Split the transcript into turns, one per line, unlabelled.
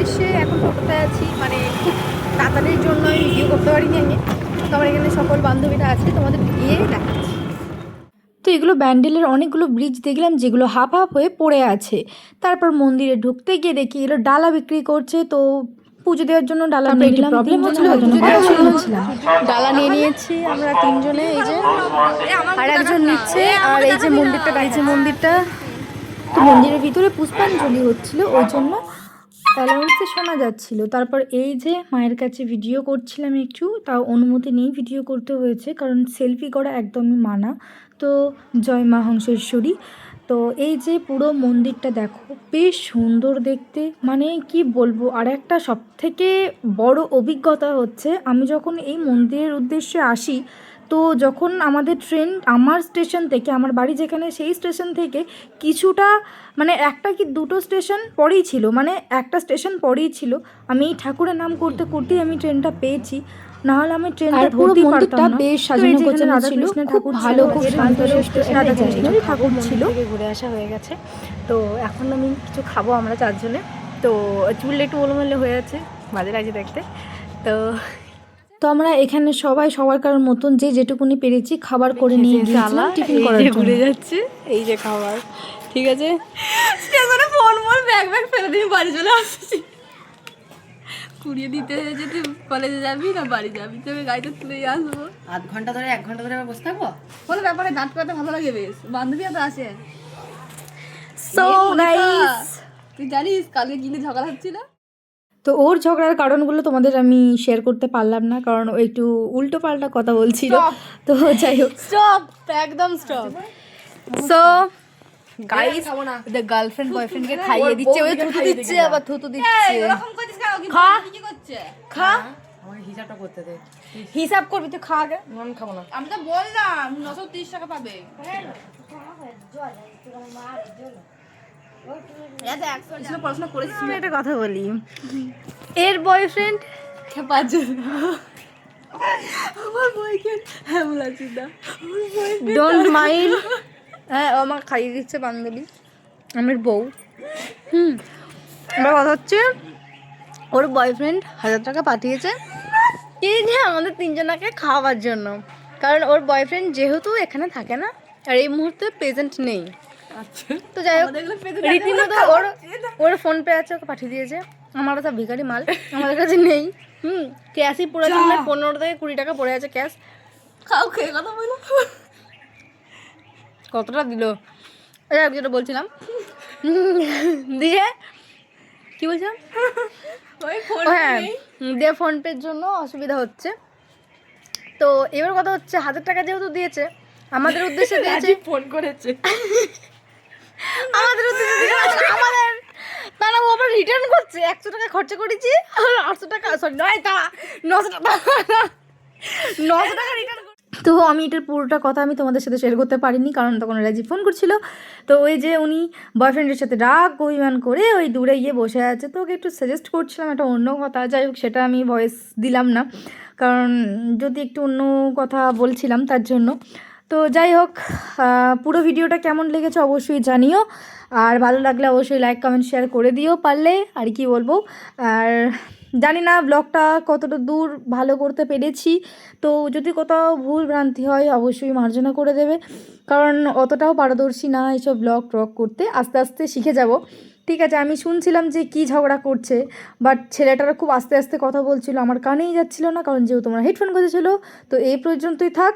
উদ্দেশ্যে এখন টোটোতে আছি, মানে খুব তাড়াতাড়ির জন্য আমি ভিডিও করতে পারিনি আমি। তো আমার এখানে সকল বান্ধবীরা আছে, তোমাদের গিয়ে দেখাচ্ছি। তো এগুলো ব্যান্ডেলের অনেকগুলো ব্রিজ দেখলাম যেগুলো হাফ হাফ হয়ে পড়ে আছে। তারপর মন্দিরে ঢুকতে গিয়ে দেখি এগুলো ডালা বিক্রি করছে, তো পুজো দেওয়ার জন্য ডালা নিয়ে নিলাম। প্রবলেম হচ্ছিল, ডালা নিয়ে নিয়েছি আমরা তিনজনে। এই যে আর একজন নিচ্ছে, আর এই যে মন্দিরটা তো মন্দিরের ভিতরে পুষ্পাঞ্জলি হচ্ছিল, ওই জন্য অ্যালাউন্সে শোনা যাচ্ছিল। তারপর এই যে মায়ের কাছে ভিডিও করছিলাম একটু, তাও অনুমতি নিয়েই ভিডিও করতে হয়েছে, কারণ সেলফি করা একদমই মানা। তো জয় মা হংসেশ্বরী। তো এই যে পুরো মন্দিরটা দেখো, বেশ সুন্দর দেখতে, মানে কি বলবো। আর একটা সবথেকে বড় অভিজ্ঞতা হচ্ছে, আমি যখন এই মন্দিরের উদ্দেশ্যে আসি, তো যখন আমাদের ট্রেন আমার স্টেশন থেকে, আমার বাড়ি যেখানে সেই স্টেশন থেকে কিছুটা, মানে একটা কি দুটো স্টেশন পরেই ছিল, মানে একটা স্টেশন পরেই ছিল। আমি এই ঠাকুরের নাম করতে করতেই আমি ট্রেনটা পেয়েছি, নাহলে আমি ট্রেনটা ধরতেই পারতাম না। বেশ সাজানো গোছানো ছিল, খুব ভালো, খুব শান্তশিষ্ট রাধাকৃষ্ণেরই ঠাকুর ছিল। ঘুরে আসা হয়ে গেছে, তো এখন আমি কিছু খাবো আমরা চারজনে। তো চুলটা একটু এলোমেলো হয়ে আছে, বাজে লাগছে দেখতে। তো আমরা এখানে সবাই সবার কারোর মতন যে যেটুকুনি পেরেছি খাবার করে নিয়ে গিয়েছিলাম টিফিন করার জন্য। ঘুরে যাচ্ছে এই যে খাবার, ঠিক আছে। স্টেশনে ফোন ব্যাগ ফেলে দিয়ে বাড়ি চলে আসছি। কুড়িয়ে দিতে হয়েছে, তুই কলেজে যাবি না বাড়ি যাবি, তোকে গাড়িতে তুলে আসবো।
1 ঘন্টা ধরে বসে থাকবো।
কোনো ব্যাপারে দাঁত কাটতে ভালো লাগে, বেশ বান্ধবীরা তো আসে। সো গাইস, তুই জানিস কালকে কি ঝগড়া হচ্ছিল? তো ওর ঝগড়ার কারণগুলো তোমাদের আমি শেয়ার করতে পারলাম না, কারণ ও একটু উল্টো পাল্টা কথা বলছিল। তো যাই হোক, স্টপ, একদম stop. So guys, the girlfriend বয়ফ্রেন্ডকে খাইয়ে দিচ্ছে, ওই থুতু দিচ্ছে, আবার থুতু দিচ্ছে। এরকম করছিস কেন? খা, কি করছে? খা,
আমাকে হিসাবটা করতে দে।
হিসাব করবি তুই, খা আগে।
আমি খাবো না।
আমি তো বললাম 930 টাকা পাবে। পড়াশোনা করেছিস? আমি একটা কথা বলি, এর বয়ফ্রেন্ড আমার বয়ফ্রেন্ড ডোন্ট মাইন্ড। হ্যাঁ, ও আমাকে খাইয়ে দিচ্ছে বান্ধবী, আমার বউ। এবার কথা হচ্ছে, ওর বয়ফ্রেন্ড 1000 টাকা পাঠিয়েছে এই যে আমাদের তিনজনকে খাওয়ার জন্য, কারণ ওর বয়ফ্রেন্ড যেহেতু এখানে থাকে না আর এই মুহূর্তে প্রেজেন্ট নেই। তো যাই হোক, রীতিমতো ওর ফোন পে আছে, ওকে পাঠিয়ে দিয়েছে। আমারও সব ভিখারি মাল, আমাদের কাছে নেই। ক্যাশই পড়ে আছে, 15 থেকে 20 টাকা পড়ে আছে ক্যাশ। খাও, খেয়ে কথা বলো। কতটা দিল যেটা বলছিলাম, দিয়ে কি বলছিলাম, হ্যাঁ, দিয়ে ফোনপের জন্য অসুবিধা হচ্ছে। তো এবার কথা হচ্ছে, 1000 টাকা যেহেতু দিয়েছে, আমাদের উদ্দেশ্যে দিয়েছে, ফোন করেছে আমাদের উদ্দেশ্যে দিয়েছে, আমাদের তারা ও আবার রিটার্ন করছে। 100 টাকা খরচা করেছি, আর 800 টাকা, সরি 900 টাকা রিটার্ন। তো আমি এটার পুরোটা কথা আমি তোমাদের সাথে শেয়ার করতে পারিনি, কারণ তখন রাজীব ফোন করছিল। তো ওই যে উনি বয়ফ্রেন্ডের সাথে রাগ অভিমান করে ওই দূরে গিয়ে বসে আছে। তো ওকে একটু সাজেস্ট করছিলাম একটা অন্য কথা, যাই হোক সেটা আমি ভয়েস দিলাম না, কারণ যদি একটু অন্য কথা বলছিলাম তার জন্য। তো যাই হোক, পুরো ভিডিওটা কেমন লেগেছে অবশ্যই জানিও, আর ভালো লাগলে অবশ্যই লাইক কমেন্ট শেয়ার করে দিও পারলে। আর কি বলবো, আর জানি না ব্লগটা কতটা দূর ভালো করতে পেরেছি, তো যদি কোথাও ভুল ভ্রান্তি হয় অবশ্যই মার্জনা করে দেবে, কারণ অতটাও পারদর্শী না এইসব ব্লগ ট্রগ করতে, আস্তে আস্তে শিখে যাব। ঠিক আছে, আমি শুনছিলাম যে কি ঝগড়া করছে, বাট ছেলেটারা খুব আস্তে আস্তে কথা বলছিল, আমার কানেই যাচ্ছিল না, কারণ যেহেতু তোমার হেডফোন গুঁজেছিল। তো এই পর্যন্তই থাক।